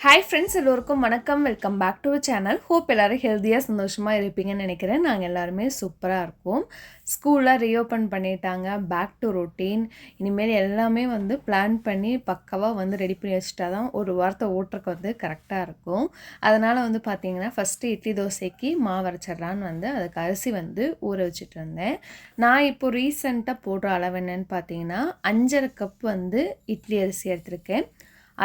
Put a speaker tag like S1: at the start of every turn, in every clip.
S1: Hi friends, எல்லோருக்கும் வணக்கம். Welcome back to channel. Hope எல்லோரும் ஹெல்த்தியாக சந்தோஷமாக இருப்பீங்கன்னு நினைக்கிறேன். நாங்கள் எல்லாருமே சூப்பராக இருக்கோம். ஸ்கூலில் ரீஓப்பன் பண்ணிட்டாங்க. Back to routine. இனிமேல் எல்லாமே பிளான் பண்ணி பக்காவாக ரெடி பண்ணி வச்சுட்டா தான் ஒரு வாரத்தை ஓட்டுறக்கு கரெக்டாக இருக்கும். அதனால் பார்த்தீங்கன்னா ஃபஸ்ட்டு இட்லி தோசைக்கு மாவு அரைச்சிடலான்னு அதுக்கு அரிசி ஊற வச்சுட்டு இருந்தேன். நான் இப்போ ரீசெண்டாக போடுற அளவு என்னன்னு பார்த்தீங்கன்னா 5.5 கப் இட்லி அரிசி எடுத்திருக்கேன்.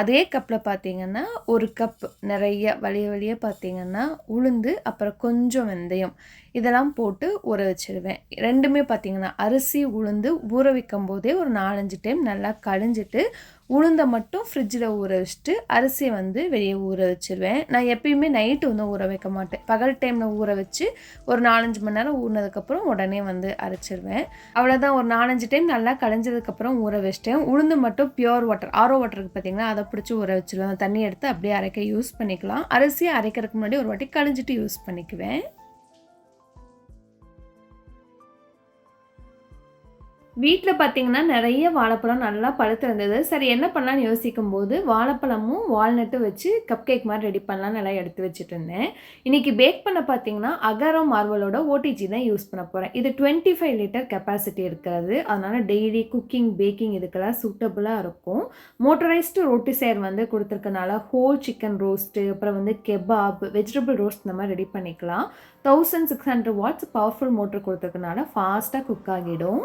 S1: அதே கப்பில் பார்த்தீங்கன்னா ஒரு கப் நிறைய வழிய பார்த்தீங்கன்னா உளுந்து, அப்புறம் கொஞ்சம் வெந்தயம் இதெல்லாம் போட்டு ஊற வச்சுருவேன். ரெண்டுமே பார்த்தீங்கன்னா அரிசி உளுந்து ஊற வைக்கும் போதே ஒரு 4-5 டைம் நல்லா கழிஞ்சிட்டு உளுந்தை மட்டும் ஃப்ரிட்ஜில் ஊற வச்சுட்டு அரிசியை வெளியே ஊற வச்சுருவேன். நான் எப்பயுமே நைட்டு ஊற வைக்க மாட்டேன். பகல் டைமில் ஊற வச்சு ஒரு 4-5 மணி நேரம் ஊறினதுக்கப்புறம் உடனே அரைச்சிருவேன். அவ்வளோதான். ஒரு 4-5 டைம் நல்லா கழிஞ்சதுக்கப்புறம் ஊற வச்சிட்டேன். உளுந்து மட்டும் பியோர் வாட்டர், ஆரோ வாட்டருக்கு பார்த்தீங்கன்னா அதை பிடிச்சி ஊற வச்சுருவேன். அந்த தண்ணி எடுத்து அப்படியே அரைக்க யூஸ் பண்ணிக்கலாம். அரிசியை அரைக்கிறதுக்கு முன்னாடி ஒரு வாட்டி கழிஞ்சிட்டு யூஸ் பண்ணிக்குவேன். வீட்டில் பார்த்தீங்கன்னா நிறைய வாழைப்பழம் நல்லா பழுத்திருந்தது. சரி என்ன பண்ணலான்னு யோசிக்கும்போது வாழைப்பழமும் வால்நட்டும் வச்சு கப் கேக் மாதிரி ரெடி பண்ணலான்னு நல்லா எடுத்து வச்சுட்டு இருந்தேன். இன்றைக்கி பேக் பண்ண பார்த்தீங்கன்னா அகாரோ மார்வலோட ஓடிஜி தான் யூஸ் பண்ண போகிறேன். இது 25 லிட்டர் கெப்பாசிட்டி இருக்கிறது. அதனால் டெய்லி குக்கிங் பேக்கிங் இதுக்கெல்லாம் சூட்டபுளாக இருக்கும். மோட்டரைஸ்டு ரொட்டி சேர் கொடுத்துருக்கனால ஹோல் சிக்கன் ரோஸ்ட்டு, அப்புறம் கெபாப், வெஜிடபிள் ரோஸ்ட் இந்த மாதிரி ரெடி பண்ணிக்கலாம். 1600 வாட்ஸ் பவர்ஃபுல் மோட்டர் கொடுத்துருக்கனால ஃபாஸ்ட்டாக குக் ஆகிடும்.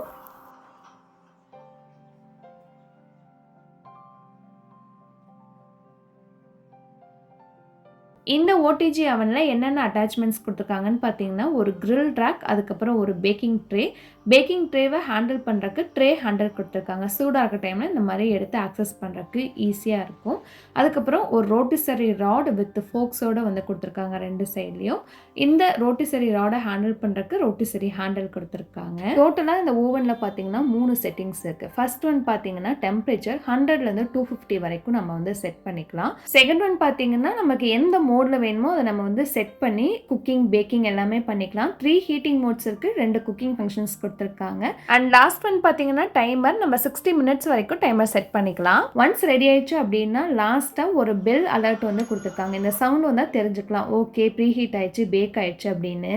S1: இந்த ஓடிஜி அவனில் என்னென்ன அட்டாச்மெண்ட்ஸ் கொடுத்துருக்காங்கன்னு பார்த்தீங்கன்னா ஒரு கிரில் ட்ராக், அதுக்கப்புறம் ஒரு பேக்கிங் ட்ரேவை ஹேண்டில் பண்ணுறக்கு ட்ரே ஹேண்டில் கொடுத்துருக்காங்க. சூடாக இருக்க டைமில் இந்த மாதிரி எடுத்து ஆக்சஸ் பண்ணுறக்கு ஈஸியாக இருக்கும். அதுக்கப்புறம் ஒரு ரோட்டிசரி ராட் வித் ஃபோக்ஸோடு கொடுத்துருக்காங்க 2 சைட்லேயும். இந்த ரோட்டிசரி ராடை ஹேண்டில் பண்ணுறக்கு ரோட்டிசரி ஹேண்டில் கொடுத்துருக்காங்க. டோட்டலாக இந்த ஓவனில் பார்த்தீங்கன்னா 3 செட்டிங்ஸ் இருக்குது. ஃபர்ஸ்ட் ஒன் பார்த்தீங்கன்னா டெம்பரேச்சர் 100லேருந்து 250 வரைக்கும் நம்ம செட் பண்ணிக்கலாம். செகண்ட் ஒன் பார்த்தீங்கன்னா நமக்கு எந்த மோடில் வேணுமோ அதை நம்ம செட் பண்ணி குக்கிங் பேக்கிங் எல்லாமே பண்ணிக்கலாம். 3 ஹீட்டிங் மோட்ஸ் இருக்குது, 2 குக்கிங் ஃபங்க்ஷன்ஸ் கொடுத்துருக்காங்க. அண்ட் லாஸ்ட் ஒன் பார்த்தீங்கன்னா டைமர், நம்ம 60 மினிட்ஸ் வரைக்கும் டைமர் செட் பண்ணிக்கலாம். ஒன்ஸ் ரெடி ஆயிடுச்சு அப்படின்னா லாஸ்ட்டாக ஒரு பெல் அலர்ட் கொடுத்துருக்காங்க. இந்த சவுண்ட் தெரிஞ்சுக்கலாம் ஓகே ப்ரீ ஹீட் ஆயிடுச்சு, பேக் ஆயிடுச்சு அப்படின்னு.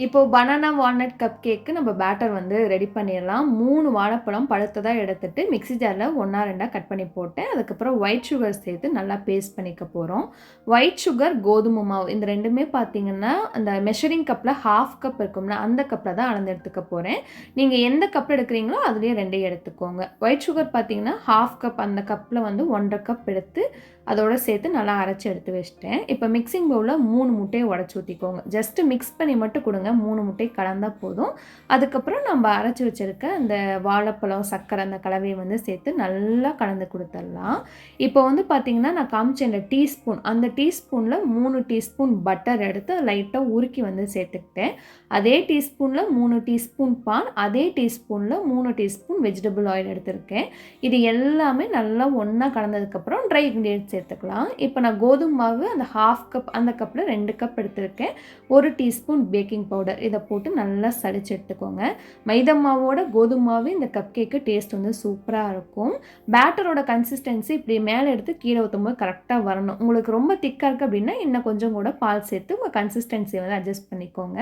S1: இப்போது பனானா வால்நட் கப் கேக்கு நம்ம பேட்டர் ரெடி பண்ணிடலாம். 3 வாழைப்பழம் பழுத்ததாக எடுத்துட்டு மிக்ஸி ஜாரில் 1-2 கட் பண்ணி போட்டேன். அதுக்கப்புறம் ஒயிட் சுகர் சேர்த்து நல்லா பேஸ்ட் பண்ணிக்க போகிறோம். ஒயிட் சுகர், கோதுமை மாவு இந்த ரெண்டுமே பார்த்தீங்கன்னா அந்த மெஷரிங் கப்பில் 1/2 கப் இருக்கும்ல அந்த கப்பில் தான் அளந்து எடுத்துக்க போகிறேன். நீங்கள் எந்த கப்பில் எடுக்கிறீங்களோ அதுலேயே 2 எடுத்துக்கோங்க. ஒயிட் சுகர் பார்த்தீங்கன்னா 1/2 கப், அந்த கப்பில் 1.5 கப் எடுத்து அதோடு சேர்த்து நல்லா அரைச்சி எடுத்து வச்சிட்டேன். இப்போ மிக்சிங் பவுலில் 3 முட்டையை உடச்சி ஊற்றிக்கோங்க. ஜஸ்ட்டு மிக்ஸ் பண்ணி மட்டும் கொடுங்க. 3 முட்டை கலந்தால் போதும். அதுக்கப்புறம் நம்ம அரைச்சி வச்சுருக்க அந்த வாழைப்பழம், சர்க்கரை அந்த கலவையை சேர்த்து நல்லா கலந்து கொடுத்துடலாம். இப்போ பார்த்தீங்கன்னா நான் காமிச்ச இந்த டீஸ்பூன், அந்த டீஸ்பூனில் 3 டீஸ்பூன் பட்டர் எடுத்து லைட்டாக உருக்கி சேர்த்துக்கிட்டேன். அதே டீஸ்பூனில் 3 டீஸ்பூன் பால், அதே டீஸ்பூனில் 3 டீஸ்பூன் வெஜிடபிள் ஆயில் எடுத்திருக்கேன். இது எல்லாமே நல்லா ஒன்றா கலந்ததுக்கப்புறம் ட்ரை இன்க்ரீடியன்ட்ஸ் சேர்த்துக்கலாம். இப்போ நான் கோதுமை மாவு அந்த 1/2 கப், அந்த கப்பில் 2 கப் எடுத்திருக்கேன். 1 டீஸ்பூன் பேக்கிங் பவுடர் இதை போட்டு நல்லா சளிச்சு எடுத்துக்கோங்க. மைதா மாவோட கோதுமை மாவு இந்த கப் கேக்கு டேஸ்ட் சூப்பராக இருக்கும். பேட்டரோட கன்சிஸ்டன்சி இப்படி மேலே எடுத்து கீழே ஊற்றும்போது கரெக்டாக வரணும். உங்களுக்கு ரொம்ப திக்காக இருக்குது அப்படின்னா இன்னும் கொஞ்சம் கூட பால் சேர்த்து உங்கள் கன்சிஸ்டன்சியை அட்ஜஸ்ட் பண்ணிக்கோங்க.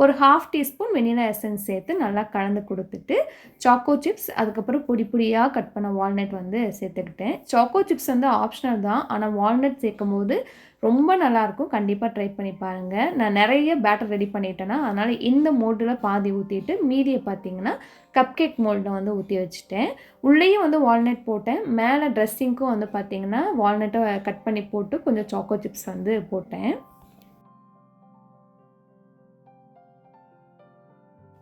S1: ஒரு 1/2 டீஸ்பூன் வெனிலா எசன்ஸ் சேர்த்து நல்லா கலந்து கொடுத்துட்டு சாக்கோ சிப்ஸ், அதுக்கப்புறம் பொடி பொடியாக கட் பண்ண வால்நட் சேர்த்துக்கிட்டேன். சாக்கோ சிப்ஸ் ஆப்ஷனல் தான், ஆனால் வால்நட் சேர்க்கும் போது ரொம்ப நல்லாயிருக்கும். கண்டிப்பாக ட்ரை பண்ணி பாருங்கள். நான் நிறைய பேட்டர் ரெடி பண்ணிட்டேன்னா அதனால் இந்த மோல்டில் பாதி ஊற்றிட்டு மீதியை பார்த்தீங்கன்னா கப் கேக் மோல்டில் ஊற்றி வச்சுட்டேன். உள்ளேயும் வால்நட் போட்டேன். மேலே ட்ரெஸ்ஸிங்க்கும் பார்த்தீங்கன்னா வால்நட்டை கட் பண்ணி போட்டு கொஞ்சம் சாக்கோ சிப்ஸ் போட்டேன்.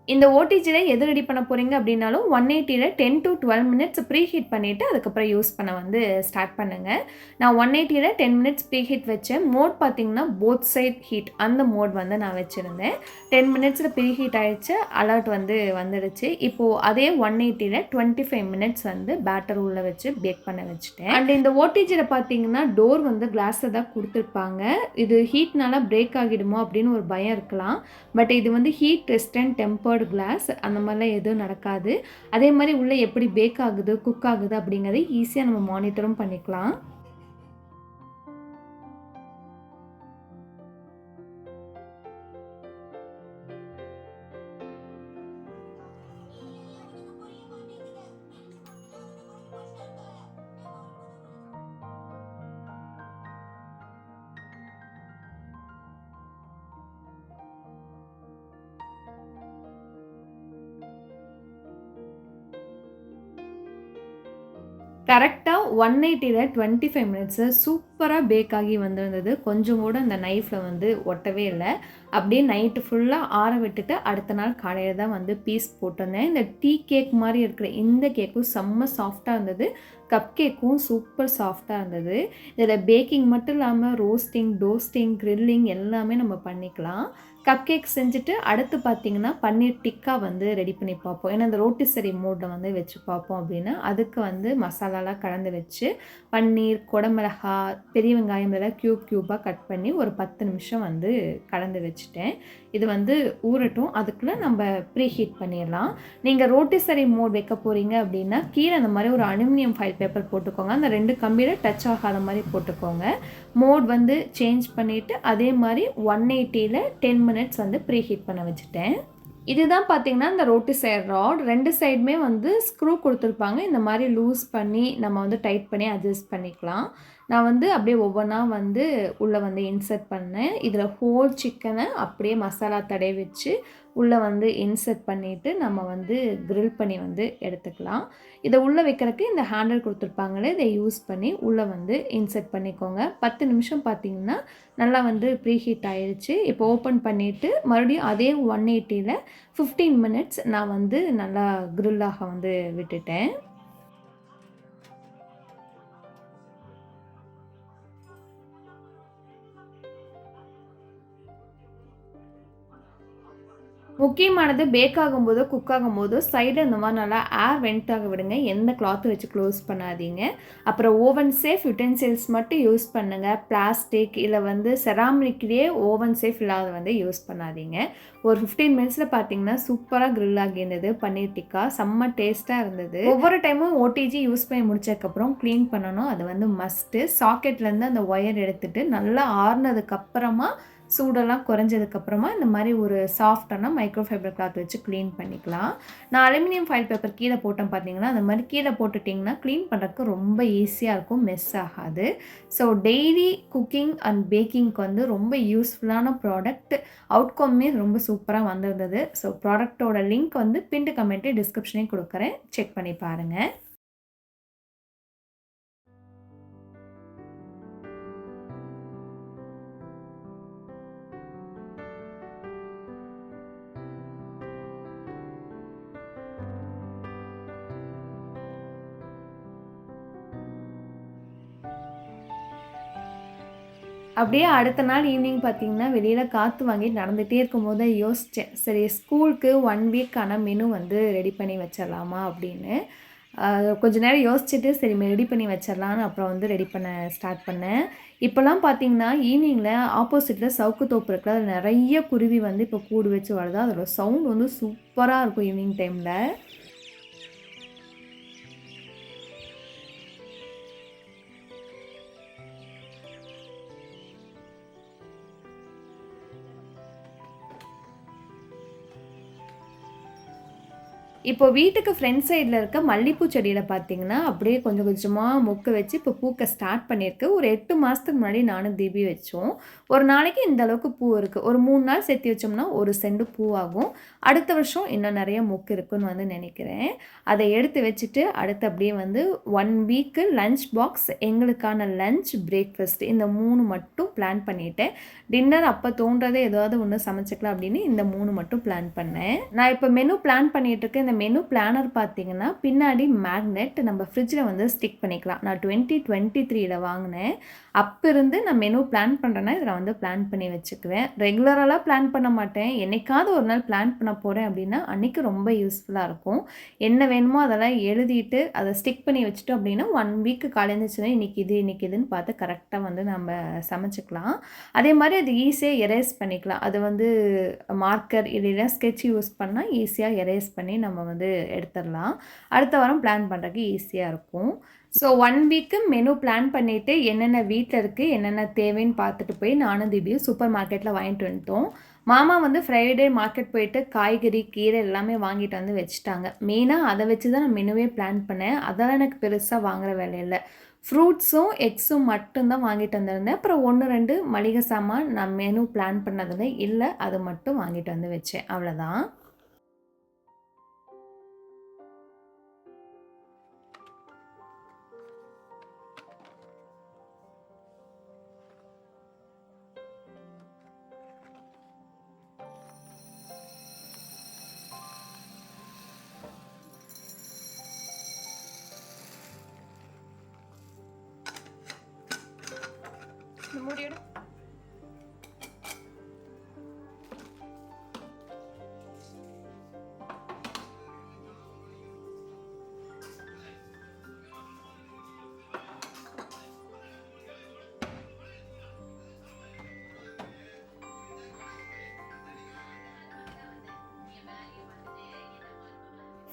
S1: இந்த ஓடிஜியில் எது ரெடி பண்ண போகிறீங்க அப்படின்னாலும் 180ல் 10 to 12 மினிட்ஸ் ப்ரீ ஹீட் பண்ணிவிட்டு அதுக்கப்புறம் யூஸ் பண்ண ஸ்டார்ட் பண்ணுங்கள். நான் 180ல் 10 மினிட்ஸ் ப்ரீ ஹீட் வச்சேன். மோட் பார்த்தீங்கன்னா போத் சைட் ஹீட் அந்த மோட் நான் வச்சுருந்தேன். 10 மினிட்ஸில் ப்ரீ ஹீட் ஆகிடுச்சு, அலர்ட் வந்துடுச்சு. இப்போது அதே 180ல் 25 மினிட்ஸ் பேட்டர் உள்ளே வச்சு பேக் பண்ண வச்சுட்டேன். அண்ட் இந்த ஓடிஜியில் பார்த்தீங்கன்னா டோர் கிளாஸை தான் கொடுத்துருப்பாங்க. இது ஹீட்னால பிரேக் ஆகிடுமோ அப்படின்னு ஒரு பயம் இருக்கலாம். பட் இது heat resistant tempered tempered glass அந்த மாதிரிலாம் எதுவும் நடக்காது. அதே மாதிரி உள்ளே எப்படி பேக் ஆகுது, குக் ஆகுது அப்படிங்கிறத ஈஸியாக நம்ம மானிட்டரும் பண்ணிக்கலாம். கரெக்ட்டா 180ல 25 மினிட்ஸு சூப்பரா பேக் ஆகி வந்திருந்தது. கொஞ்சம் கூட அந்த நைஃப்ல வந்து ஒட்டவே இல்ல. அப்படியே நைட்டு ஃபுல்லா ஆற விட்டுட்டு, அடுத்த நாள் காலையில தான் வந்து பீஸ் போட்டிருந்தேன். இந்த டீ கேக் மாரி இருக்கிற இந்த கேக்கும் செம்ம சாஃப்ட்டா இருந்தது. கப் கேக்கும் சூப்பர் சாஃப்ட்டா இருந்தது. இதில பேக்கிங் மட்டும் இல்லாம ரோஸ்டிங், டோஸ்டிங், கிரில்லிங் எல்லாமே நம்ம பண்ணிக்கலாம். கப் கேக் செஞ்சுட்டு அடுத்து பார்த்தீங்கன்னா, பன்னீர் டிக்கா வந்து ரெடி பண்ணி பார்ப்போம். ஏன்னா, இந்த ரோட்டிசரி மோட்ல வந்து வச்சு பார்ப்போம் அப்படின்னா, அதுக்கு வந்து மசாலாலாம் கலந்து வச்சு, பன்னீர், குடமிளகா, பெரிய வெங்காயம் இதெல்லாம் க்யூபா கட் பண்ணி ஒரு 10 நிமிஷம் வந்து கலந்து வச்சுட்டேன். இது வந்து ஊறட்டும். அதுக்குள்ள நம்ம ப்ரீ ஹீட் பண்ணிடலாம். நீங்க ரோட்டிசரி மோட் வைக்க போறீங்க அப்படின்னா, கீழ அந்த மாரி ஒரு அலுமினியம் ஃபாயில் பேப்பர் போட்டுக்கோங்க. அந்த 2 கம்பியில டச் ஆகாத மாரி போட்டுக்கோங்க. மோட் வந்து சேஞ்ச் பண்ணிவிட்டு அதே மாதிரி 180ல 10 மினிட்ஸ் வந்து ப்ரீ ஹீட் பண்ண வச்சுட்டேன். இதுதான் பார்த்தீங்கன்னா, இந்த ரோட்டிசைட் ராட் 2 சைடுமே வந்து ஸ்க்ரூ குடுத்துருப்பாங்க. இந்த மாரி லூஸ் பண்ணி நம்ம வந்து டைட் பண்ணி அட்ஜஸ்ட் பண்ணிக்கலாம். நான் வந்து அப்படியே ஒவ்வொன்னா வந்து உள்ள வந்து இன்சர்ட் பண்ணேன். இதில ஹோல் சிக்கன அப்படியே மசாலா தடவி வச்சு, உள்ள வந்து இன்சர்ட் பண்ணிட்டு, நம்ம வந்து கிரில் பண்ணி வந்து எடுத்துக்கலாம். இத உள்ள வைக்கிறக்கு இந்த ஹேண்டில் குடுத்துருப்பாங்களே, இத யூஸ் பண்ணி உள்ள வந்து இன்சர்ட் பண்ணிக்கோங்க. 10 நிமிஷம் பார்த்தீங்கன்னா, நல்லா வந்து ப்ரீ ஹீட் ஆயிருச்சு. இப்போ ஓப்பன் பண்ணிட்டு, மறுபடியும் அதே 180ல 15 மினிட்ஸ் நான் வந்து நல்லா கிரில் ஆக வந்து விட்டுட்டேன். முக்கியமானது பேக் ஆகும்போதோ, குக் ஆகும்போதோ சைடுல இந்த மாரி நல்லா ஏர் வென்ட் ஆக விடுங்க. எந்த கிளாத்தும் வச்சு க்ளோஸ் பண்ணாதீங்க. அப்புறம் ஓவன் சேஃப் யுட்டென்சில்ஸ் மட்டும் யூஸ் பண்ணுங்க. பிளாஸ்டிக் இல்ல வந்து செராமிக்லயே ஓவன் சேஃப் இல்லாத வந்து யூஸ் பண்ணாதீங்க. ஒரு 15 மினிட்ஸ்ல பார்த்தீங்கன்னா, சூப்பரா கிரில் ஆகியிருந்தது பன்னீர் டிக்கா. செம்ம டேஸ்ட்டா இருந்தது. ஒவ்வொரு டைமும் ஓடிஜி யூஸ் பண்ணி முடிச்சதுக்கப்புறம் கிளீன் பண்ணணும். அது வந்து மஸ்ட்டு. சாக்கெட்லேருந்து அந்த ஒயர் எடுத்துட்டு நல்லா ஆறுனதுக்கப்புறமா சூடெல்லாம் குறைஞ்சதுக்கப்புறமா இந்த மாதிரி ஒரு சாஃப்டான மைக்ரோ ஃபைபர் கிளாத் வச்சு க்ளீன் பண்ணிக்கலாம். நான் அலுமினியம் ஃபாயில் பேப்பர் கீழே போட்டேன் பார்த்தீங்கன்னா, அந்த மாதிரி கீழே போட்டுட்டிங்கன்னா க்ளீன் பண்ணுறதுக்கு ரொம்ப ஈஸியாக இருக்கும், மெஸ் ஆகாது. ஸோ டெய்லி குக்கிங் அண்ட் பேக்கிங்க்கு வந்து ரொம்ப யூஸ்ஃபுல்லான ப்ராடக்ட். அவுட்கம்மே ரொம்ப சூப்பராக வந்திருந்தது. ஸோ ப்ராடக்ட்டோட லிங்க் வந்து பின்டு கமெண்ட்டு டிஸ்கிரிப்ஷனையும் கொடுக்குறேன், செக் பண்ணி பாருங்கள். அப்படியே அடுத்த நாள் ஈவினிங் பார்த்தீங்கன்னா, வெளியில காத்து வாங்கிட்டு நடந்துகிட்டே இருக்கும்போது தான் யோசிச்சேன். சரி ஸ்கூலுக்கு 1 வீக்கான மெனு வந்து ரெடி பண்ணி வச்சிடலாமா அப்படின்னு. கொஞ்ச நேரம் யோசிச்சுட்டு சரி ரெடி பண்ணி வச்சிடலான்னு அப்புறம் வந்து ரெடி பண்ண ஸ்டார்ட் பண்ணேன். இப்போலாம் பார்த்தீங்கன்னா, ஈவினிங்கில ஆப்போசிட்ல சவுக்கு தோப்பு இருக்குல்ல, அதில நெறைய குருவி வந்து இப்போ கூடு வச்சு வருது. அதோட சவுண்ட் வந்து சூப்பரா இருக்கும் ஈவினிங் டைம்ல. இப்போ வீட்டுக்கு ஃப்ரண்ட் சைடுல இருக்க மல்லிப்பூ செடியில பார்த்தீங்கன்னா, அப்படியே கொஞ்சம் கொஞ்சமா மொக்கு வச்சு இப்போ பூக்க ஸ்டார்ட் பண்ணியிருக்கு. ஒரு 8 மாசத்துக்கு முன்னாடி நானும் தீபி வச்சோம். ஒரு நாளைக்கு இந்த அளவுக்கு பூ இருக்கு. ஒரு 3 நாள் சேர்த்து வச்சோம்னா, ஒரு செண்டு பூவாகும். அடுத்த வருஷம் இன்னும் நெறைய மொக்கு இருக்குன்னு வந்து நெனைக்கிறேன். அத எடுத்து வச்சுட்டு, அடுத்து அப்படியே வந்து 1 வீக்கு லஞ்ச் பாக்ஸ், எங்களுக்கான லஞ்ச், பிரேக்ஃபாஸ்ட் இந்த 3 மட்டும் பிளான் பண்ணிட்டேன். டின்னர் அப்ப தோன்றதே ஏதாவது ஒண்ணு சமைச்சுக்கலாம் அப்படின்னு இந்த 3 மட்டும் பிளான் பண்ணேன். நான் இப்ப மெனு பிளான் பண்ணிட்டு இருக்கேன். இந்த மெனு பிளானர் பார்த்தீங்கன்னா பின்னாடி மேக்னெட் நம்ம ஃப்ரிட்ஜில் வந்து ஸ்டிக் பண்ணிக்கலாம். நான் 2023ல் வாங்கினேன். அப்போ இருந்து நான் மெனு பிளான் பண்ணுறேன்னா இதில் வந்து பிளான் பண்ணி வச்சுக்குவேன். ரெகுலராலாம் பிளான் பண்ண மாட்டேன். என்னைக்காவது ஒரு நாள் பிளான் பண்ண போகிறேன் அப்படின்னா அன்றைக்கி ரொம்ப யூஸ்ஃபுல்லாக இருக்கும். என்ன வேணுமோ அதெல்லாம் எழுதிட்டு அதை ஸ்டிக் பண்ணி வச்சுட்டோம் அப்படின்னா 1 வீக்கு காலையில் இருந்துச்சுன்னா இன்றைக்கி இதுன்னு பார்த்து கரெக்டாக வந்து நம்ம சமைச்சிக்கலாம். அதே மாதிரி அது ஈஸியாக எரேஸ் பண்ணிக்கலாம். அது வந்து மார்க்கர் இல்லைன்னா ஸ்கெட்ச் யூஸ் பண்ணால் ஈஸியாக எரேஸ் பண்ணி நம்ம வந்து எடுத்துடலாம். அடுத்த வாரம் பிளான் பண்ணுறதுக்கு ஈஸியாக இருக்கும். ஸோ 1 வீக்கு மெனு பிளான் பண்ணிவிட்டு என்னென்ன வீட்டில் இருக்குது என்னென்ன தேவைன்னு பார்த்துட்டு போய் நானும் திபியும் சூப்பர் மார்க்கெட்டில் வாங்கிட்டு வந்துட்டோம். மாமா வந்து ஃப்ரைடே மார்க்கெட் போயிட்டு காய்கறி கீரை எல்லாமே வாங்கிட்டு வந்து வச்சுட்டாங்க. மெயினாக அதை வச்சு தான் நான் மெனுவே பிளான் பண்ணேன். அதெல்லாம் எனக்கு பெருசாக வாங்குற வேலை இல்லை. ஃப்ரூட்ஸும் எக்ஸும் மட்டும்தான் வாங்கிட்டு வந்திருந்தேன். அப்புறம் 1, 2 மளிகை சாமான் நான் மெனு பிளான் பண்ணதில் இல்லை, அது மட்டும் வாங்கிட்டு வந்து வச்சேன். அவ்வளோதான். மூடியோட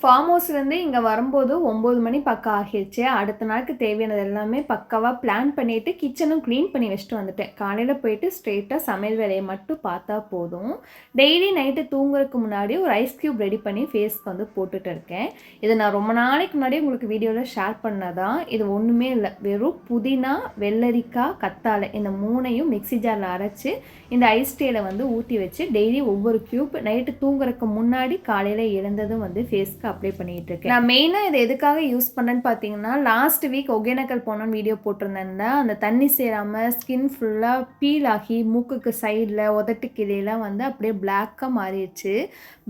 S1: ஃபார்ம் ஹவுஸ்லேருந்து இங்கே வரும்போது 9 மணி பக்கம் ஆகிடுச்சு. அடுத்த நாளுக்கு தேவையானது எல்லாமே பக்காவாக பிளான் பண்ணிவிட்டு கிச்சனும் க்ளீன் பண்ணி வச்சுட்டு வந்துட்டேன். காலையில் போயிட்டு ஸ்ட்ரெயிட்டாக சமையல் வேலையை மட்டும் பார்த்தா போதும். டெய்லி நைட்டு தூங்குறதுக்கு முன்னாடி ஒரு ஐஸ் க்யூப் ரெடி பண்ணி ஃபேஸ்க்கு வந்து போட்டுட்டு இருக்கேன். இதை நான் ரொம்ப நாளைக்கு முன்னாடி உங்களுக்கு வீடியோவில் ஷேர் பண்ணதான். இது ஒன்றுமே இல்லை, வெறும் புதினா, வெள்ளரிக்காய், கத்தாழை இந்த 3ஐயும் மிக்ஸி ஜாரில் அரைச்சி இந்த ஐஸ் டேயில் வந்து ஊற்றி வச்சு டெய்லி ஒவ்வொரு க்யூப் நைட்டு தூங்குறதுக்கு முன்னாடி காலையில் எழுந்ததும் வந்து ஃபேஸ்க்கு அப்ளை பண்ணிட்டு இருக்கேன். நான் மெயினாக இதை எதுக்காக யூஸ் பண்ணேன்னு பார்த்தீங்கன்னா, லாஸ்ட் வீக் ஒகேனக்கல் போனோன்னு வீடியோ போட்டிருந்தேன்னா அந்த தண்ணி சேராமல் ஸ்கின் ஃபுல்லாக பீல் ஆகி மூக்குக்கு சைடில் உதட்டு கிளையெல்லாம் வந்து அப்படியே பிளாக்காக மாறிடுச்சு.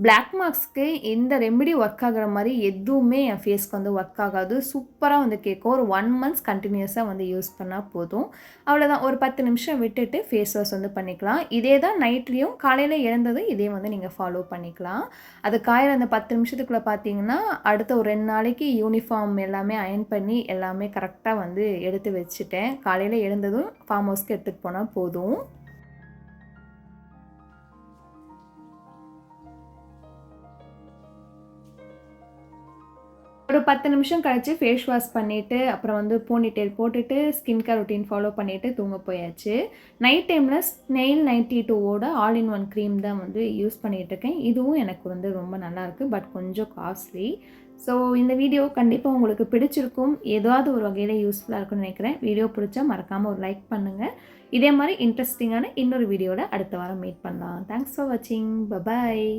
S1: பிளாக் மார்க்ஸ்க்கு இந்த ரெமெடி ஒர்க் ஆகுற மாதிரி எதுவுமே என் ஃபேஸ்க்கு வந்து ஒர்க் ஆகாது. சூப்பராக வந்து கேட்கும். ஒரு 1 மந்த்ஸ் கண்டினியூஸாக வந்து யூஸ் பண்ணால் போதும். அவ்வளோதான். ஒரு 10 நிமிஷம் விட்டுட்டு ஃபேஸ் வாஷ் வந்து பண்ணிக்கலாம். இதே தான் நைட்லேயும் காலையில் எழுந்ததும் இதே வந்து நீங்கள் ஃபாலோ பண்ணிக்கலாம். அது காயிற அந்த 10 நிமிஷத்துக்குள்ளே பார்த்தீங்கன்னா அடுத்த ஒரு 2 நாளைக்கு யூனிஃபார்ம் எல்லாமே அயர்ன் பண்ணி எல்லாமே கரெக்டாக வந்து எடுத்து வச்சுட்டேன். காலையில் எழுந்ததும் ஃபார்ம் ஹவுஸ்க்கு எடுத்துகிட்டு போனால் போதும். ஒரு 10 நிமிஷம் கழிச்சு ஃபேஸ் வாஷ் பண்ணிவிட்டு அப்புறம் வந்து போனிடெயில் போட்டுட்டு ஸ்கின் கேர் ரொட்டீன் ஃபாலோ பண்ணிவிட்டு தூங்க போயாச்சு. நைட் டைமில் ஸ்னெயில் 92ஓட ஆல் இன் ஒன் க்ரீம் தான் வந்து யூஸ் பண்ணிகிட்ருக்கேன். இதுவும் எனக்கு வந்து ரொம்ப நல்லாயிருக்கு, பட் கொஞ்சம் காஸ்ட்லி. ஸோ இந்த வீடியோ கண்டிப்பாக உங்களுக்கு பிடிச்சிருக்கும், ஏதாவது ஒரு வகையில் யூஸ்ஃபுல்லாக இருக்கும்னு நினைக்கிறேன். வீடியோ பிடிச்சா மறக்காமல் ஒரு லைக் பண்ணுங்கள். இதே மாதிரி இன்ட்ரெஸ்டிங்கான இன்னொரு வீடியோவில் அடுத்த வாரம் மீட் பண்ணலாம். தேங்க்ஸ் ஃபார் வாட்சிங். பபாய்.